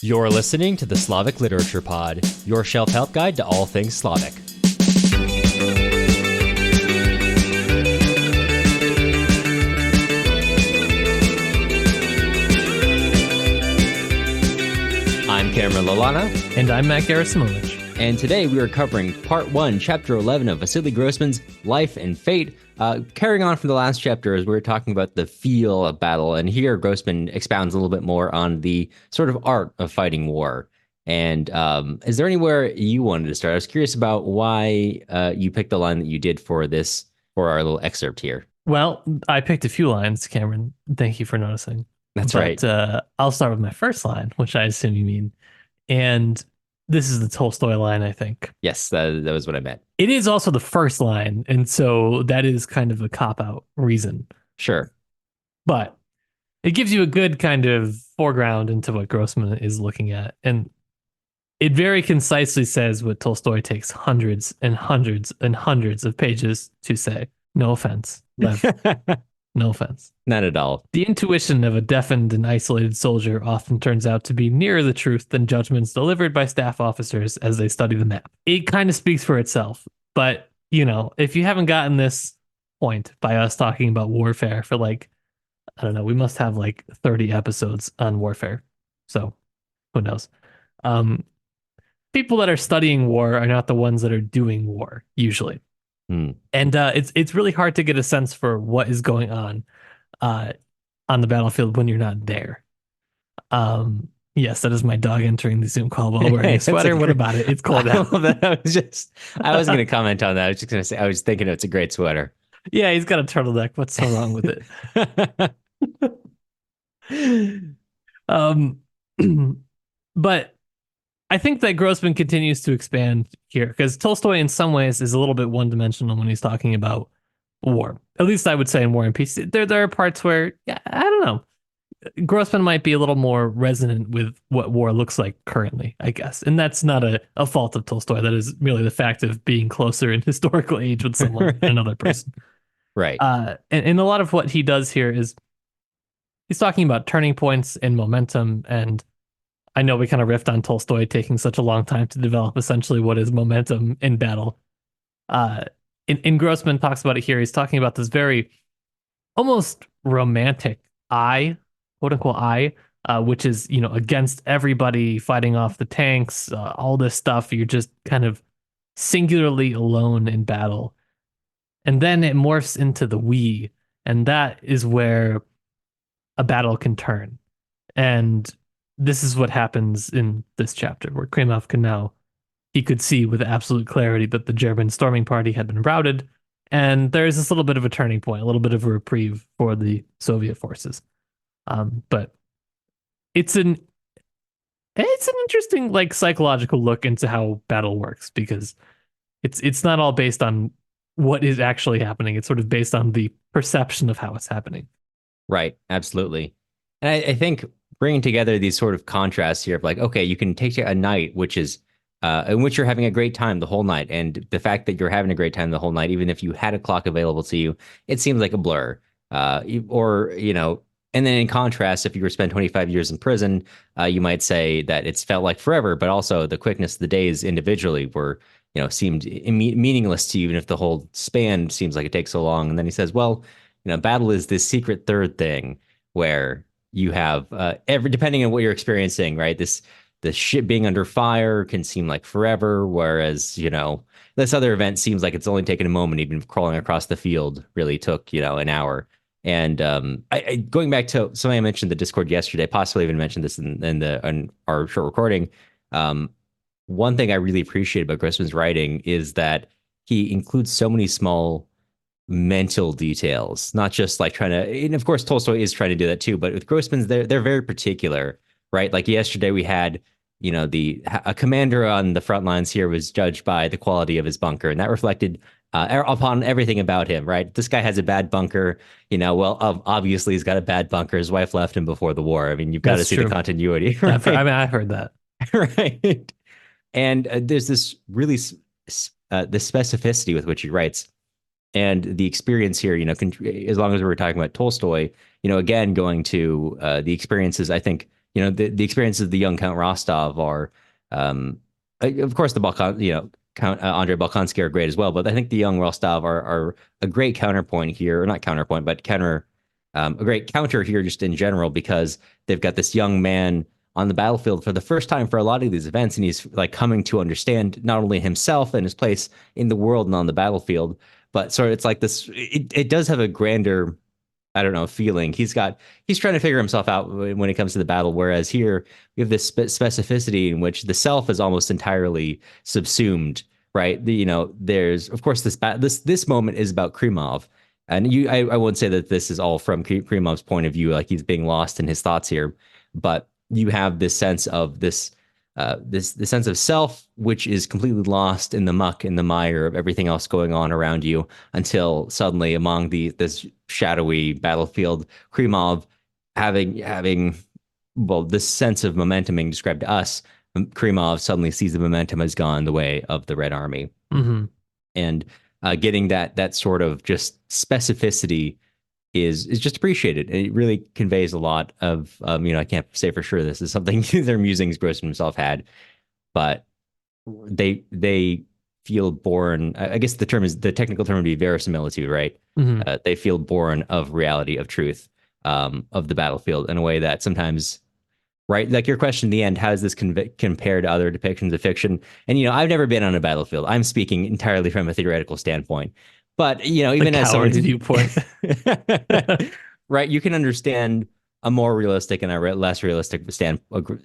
You're listening to the Slavic Literature Pod, your shelf help guide to all things Slavic. I'm Cameron Lalana. And I'm Matt Gerasimovich. And today we are covering Part 1, Chapter 11 of Vasily Grossman's Life and Fate. Carrying on from the last chapter, as we were talking about the feel of battle, and here Grossman expounds a little bit more on the sort of art of fighting war. And is there anywhere you wanted to start? I was curious about why you picked the line that you did for our little excerpt here. Well, I picked a few lines, Cameron. Thank you for noticing. That's right. I'll start with my first line, which I assume you mean. And this is the Tolstoy line, I think. Yes, that was what I meant. It is also the first line, and so that is kind of a cop-out reason. Sure. But it gives you a good kind of foreground into what Grossman is looking at. And it very concisely says what Tolstoy takes hundreds and hundreds and hundreds of pages to say. No offense, Lev. No offense. Not at all. The intuition of a deafened and isolated soldier often turns out to be nearer the truth than judgments delivered by staff officers as they study the map. It kind of speaks for itself. But, you know, if you haven't gotten this point by us talking about warfare for I don't know, we must have 30 episodes on warfare. So who knows? People that are studying war are not the ones that are doing war, usually. And it's really hard to get a sense for what is going on the battlefield when you're not there. Yes, that is my dog entering the Zoom call while wearing a sweater. What about it? It's cold out. I was going to comment on that. I was just going to say, I was thinking it's a great sweater. Yeah, he's got a turtleneck. What's so wrong with it? But I think that Grossman continues to expand here because Tolstoy in some ways is a little bit one-dimensional when he's talking about war. At least I would say in War and Peace. There are parts where, I don't know, Grossman might be a little more resonant with what war looks like currently, I guess. And that's not a fault of Tolstoy. That is merely the fact of being closer in historical age with someone than another person. Right. And a lot of what he does here is he's talking about turning points and momentum. And I know we kind of riffed on Tolstoy taking such a long time to develop essentially what is momentum in battle. In Grossman talks about it here. He's talking about this very almost romantic eye, quote unquote eye, which is, against everybody, fighting off the tanks, all this stuff. You're just kind of singularly alone in battle. And then it morphs into the we, and that is where a battle can turn. And this is what happens in this chapter, where Kremov he could see with absolute clarity that the German storming party had been routed, and there's this little bit of a turning point, a little bit of a reprieve for the Soviet forces. But it's an interesting psychological look into how battle works, because it's not all based on what is actually happening. It's sort of based on the perception of how it's happening. Right. Absolutely. And I think bringing together these sort of contrasts here of okay, you can take a night, which is in which you're having a great time the whole night. And the fact that you're having a great time the whole night, even if you had a clock available to you, it seems like a blur. And then in contrast, if you were spent 25 years in prison, you might say that it's felt like forever, but also the quickness of the days individually were, seemed meaningless to you, even if the whole span seems like it takes so long. And then he says, well, battle is this secret third thing where you have depending on what you're experiencing, right? The ship being under fire can seem like forever, whereas this other event seems like it's only taken a moment. Even crawling across the field really took an hour. And going back to something I mentioned in the Discord yesterday, possibly even mentioned this in our short recording. One thing I really appreciate about Grossman's writing is that he includes so many small mental details, not just trying to, and of course Tolstoy is trying to do that too, but with Grossman's they're very particular, right? Like yesterday we had a commander on the front lines here was judged by the quality of his bunker, and that reflected upon everything about him, right? This guy has a bad bunker, obviously he's got a bad bunker. His wife left him before the war. I mean, you've got to see the continuity, right? I've heard that. Right. And there's this really this specificity with which he writes. And the experience here, as long as we're talking about Tolstoy, again, going to the experiences, I think the experiences of the young Count Rostov are, of course, the Balkan, Count Andrei Balkansky are great as well. But I think the young Rostov are a great counterpoint here, or not counterpoint, but a great counter here just in general because they've got this young man on the battlefield for the first time for a lot of these events, and he's like coming to understand not only himself and his place in the world and on the battlefield, but sort of it's like this. It does have a grander, I don't know, feeling. He's trying to figure himself out when it comes to the battle. Whereas here we have this specificity in which the self is almost entirely subsumed, right? There's of course this moment is about Krimov, and I won't say that this is all from Krimov's point of view, like he's being lost in his thoughts here, but you have this sense of this sense of self, which is completely lost in the muck, in the mire of everything else going on around you, until suddenly, among this shadowy battlefield, Krimov having well, this sense of momentum being described to us, Krimov suddenly sees the momentum has gone the way of the Red Army, and getting that sort of just specificity is just appreciated. It really conveys a lot of I can't say for sure this is something their musings Grossman himself had, but they feel born. I guess the technical term would be verisimilitude, right? They feel born of reality, of truth, of the battlefield in a way that sometimes, right? Like your question in the end, how does this compare to other depictions of fiction? And I've never been on a battlefield. I'm speaking entirely from a theoretical standpoint. But The even as someone coward's viewpoint. right, you can understand a more realistic and a less realistic standpoint.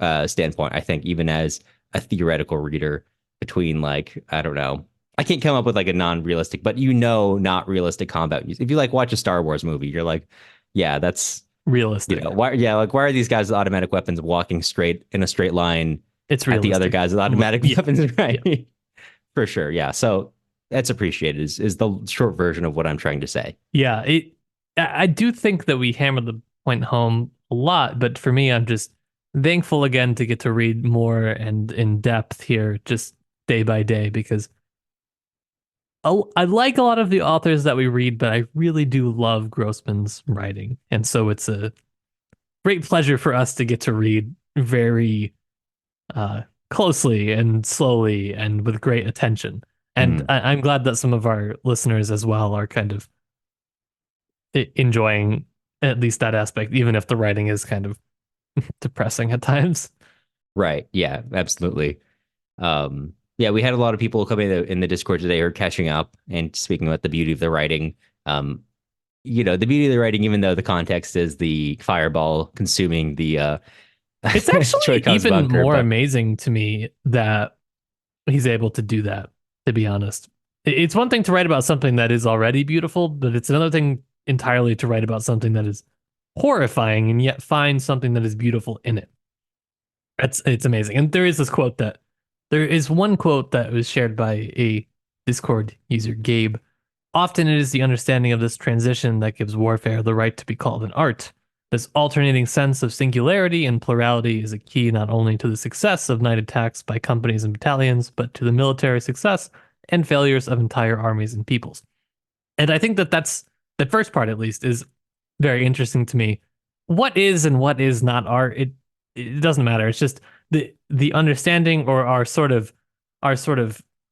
I think even as a theoretical reader, between like I don't know, I can't come up with like a non-realistic, but not realistic combat. If you like watch a Star Wars movie, you're like, yeah, that's Realistic. why are these guys with automatic weapons walking straight in a straight line It's at the other realistic. guys with automatic Yeah. weapons, right? Yeah. For sure, yeah. So that's appreciated is the short version of what I'm trying to say. Yeah, I do think that we hammer the point home a lot, but for me, I'm just thankful again to get to read more and in depth here, just day by day, because I like a lot of the authors that we read, but I really do love Grossman's writing, and so it's a great pleasure for us to get to read very closely and slowly and with great attention. And I'm glad that some of our listeners as well are kind of enjoying at least that aspect, even if the writing is kind of depressing at times. Right. Yeah, absolutely. Yeah, we had a lot of people coming in the Discord today who are catching up and speaking about the beauty of the writing. The beauty of the writing, even though the context is the fireball consuming the It's actually Choikov's even bunker, more but amazing to me that he's able to do that, to be honest. It's one thing to write about something that is already beautiful, but it's another thing entirely to write about something that is horrifying and yet find something that is beautiful in it. It's amazing. And there is one quote that was shared by a Discord user, Gabe. Often it is the understanding of this transition that gives warfare the right to be called an art. This alternating sense of singularity and plurality is a key not only to the success of night attacks by companies and battalions, but to the military success and failures of entire armies and peoples. And I think that that's the first part, at least, is very interesting to me. What is and what is not art? It doesn't matter. It's just the understanding or our sort of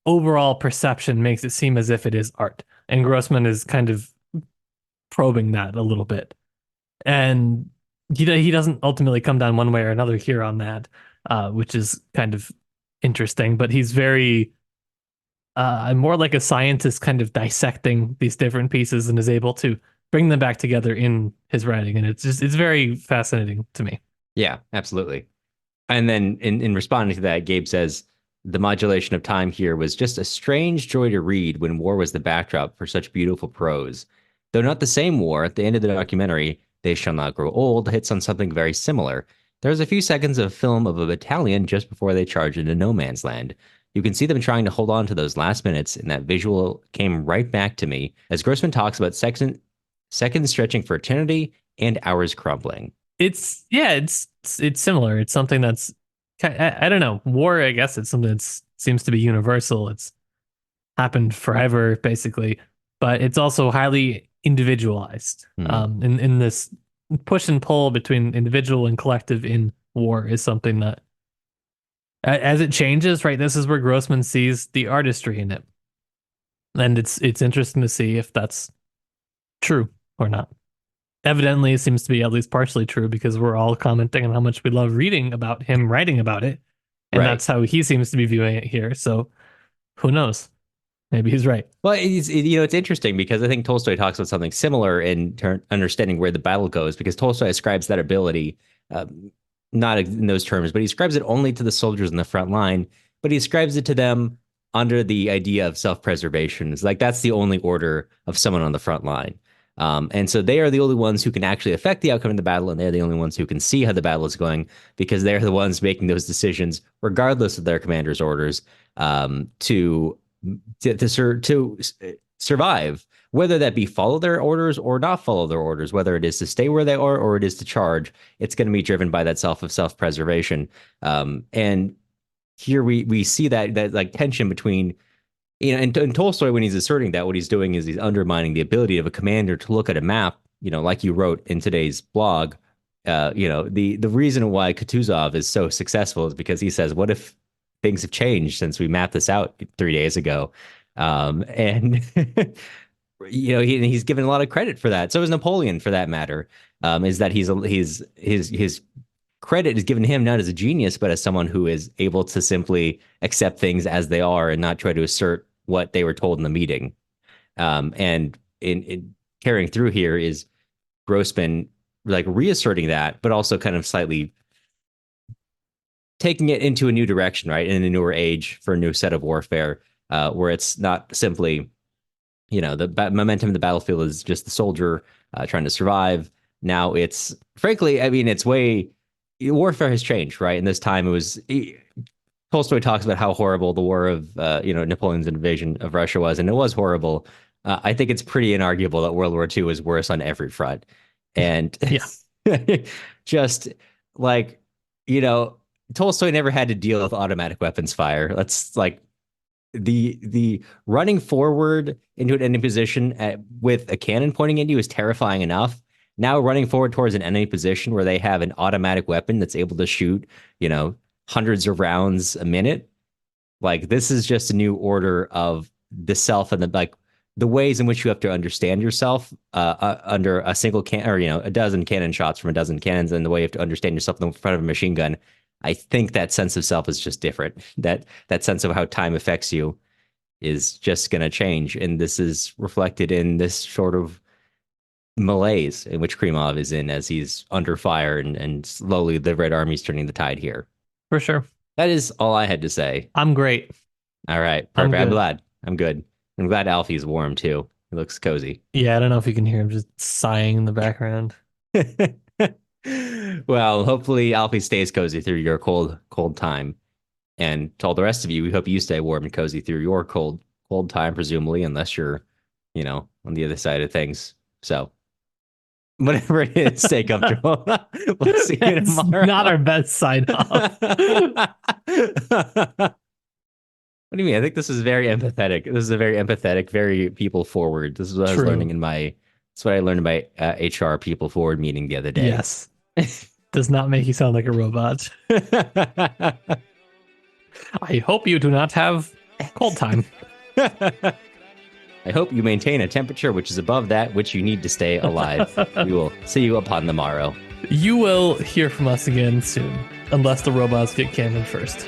overall perception makes it seem as if it is art. And Grossman is kind of probing that a little bit. And he doesn't ultimately come down one way or another here on that, which is kind of interesting. But he's very more like a scientist, kind of dissecting these different pieces and is able to bring them back together in his writing. And it's very fascinating to me. yeah, absolutely. And then in responding to that, Gabe says the modulation of time here was just a strange joy to read when war was the backdrop for such beautiful prose. Though not the same war, at the end of the documentary, They Shall Not Grow Old hits on something very similar. There's a few seconds of film of a battalion just before they charge into no man's land. You can see them trying to hold on to those last minutes, and that visual came right back to me as Grossman talks about seconds stretching for eternity and hours crumbling. It's similar. It's something that's I don't know. War, I guess it's something that seems to be universal. It's happened forever, basically, but it's also highly individualized. Hmm. In this push and pull between individual and collective in war is something that, as it changes, right? This is where Grossman sees the artistry in it, and it's interesting to see if that's true or not. Evidently, it seems to be at least partially true because we're all commenting on how much we love reading about him writing about it, and Right. that's how he seems to be viewing it here. So who knows? Maybe he's right. Well, it's interesting because I think Tolstoy talks about something similar in understanding where the battle goes, because Tolstoy ascribes that ability, not in those terms, but he ascribes it only to the soldiers in the front line, but he ascribes it to them under the idea of self-preservation. It's like that's the only order of someone on the front line. And so they are the only ones who can actually affect the outcome of the battle, and they're the only ones who can see how the battle is going because they're the ones making those decisions, regardless of their commander's orders, to survive, whether that be follow their orders or not follow their orders, whether it is to stay where they are or it is to charge. It's going to be driven by that self-preservation. And here we see that like tension between, and Tolstoy, when he's asserting that, what he's doing is he's undermining the ability of a commander to look at a map, like you wrote in today's blog. The reason why Kutuzov is so successful is because he says, what if things have changed since we mapped this out 3 days ago? And he's given a lot of credit for that. So is Napoleon, for that matter. Is that his credit is given to him not as a genius, but as someone who is able to simply accept things as they are and not try to assert what they were told in the meeting. And in carrying through here is Grossman like reasserting that, but also kind of slightly taking it into a new direction, right? In a newer age for a new set of warfare, where it's not simply, the momentum of the battlefield is just the soldier trying to survive. Now it's, frankly, I mean, warfare has changed, right? In this time, Tolstoy talks about how horrible the war of, Napoleon's invasion of Russia was, and it was horrible. I think it's pretty inarguable that World War II is worse on every front. And Yeah, just like, Tolstoy never had to deal with automatic weapons fire. That's like the running forward into an enemy position with a cannon pointing at you is terrifying enough. Now running forward towards an enemy position where they have an automatic weapon that's able to shoot, hundreds of rounds a minute. Like, this is just a new order of the self and the ways in which you have to understand yourself under a single a dozen cannon shots from a dozen cannons, and the way you have to understand yourself in front of a machine gun. I think that sense of self is just different. That sense of how time affects you is just going to change. And this is reflected in this sort of malaise in which Krymov is in as he's under fire, and slowly the Red Army's turning the tide here. for sure. That is all I had to say. I'm great. All right. I'm Perfect. I'm good. glad. I'm good. I'm glad Alfie's warm too. He looks cozy. Yeah, I don't know if you can hear him just sighing in the background. Well, hopefully Alfie stays cozy through your cold time. And to all the rest of you, we hope you stay warm and cozy through your cold time, presumably, unless you're, on the other side of things. So whatever it is, stay comfortable. We'll see you It's tomorrow. not our best sign off. What do you mean? I think this is very empathetic. This is a very empathetic, very people forward. This is what I was True. learning that's what I learned in my HR people forward meeting the other day. Yes. Does not make you sound like a robot. I hope you do not have cold time. I hope you maintain a temperature which is above that which you need to stay alive. We will see you upon the morrow. You will hear from us again soon, unless the robots get cannoned first.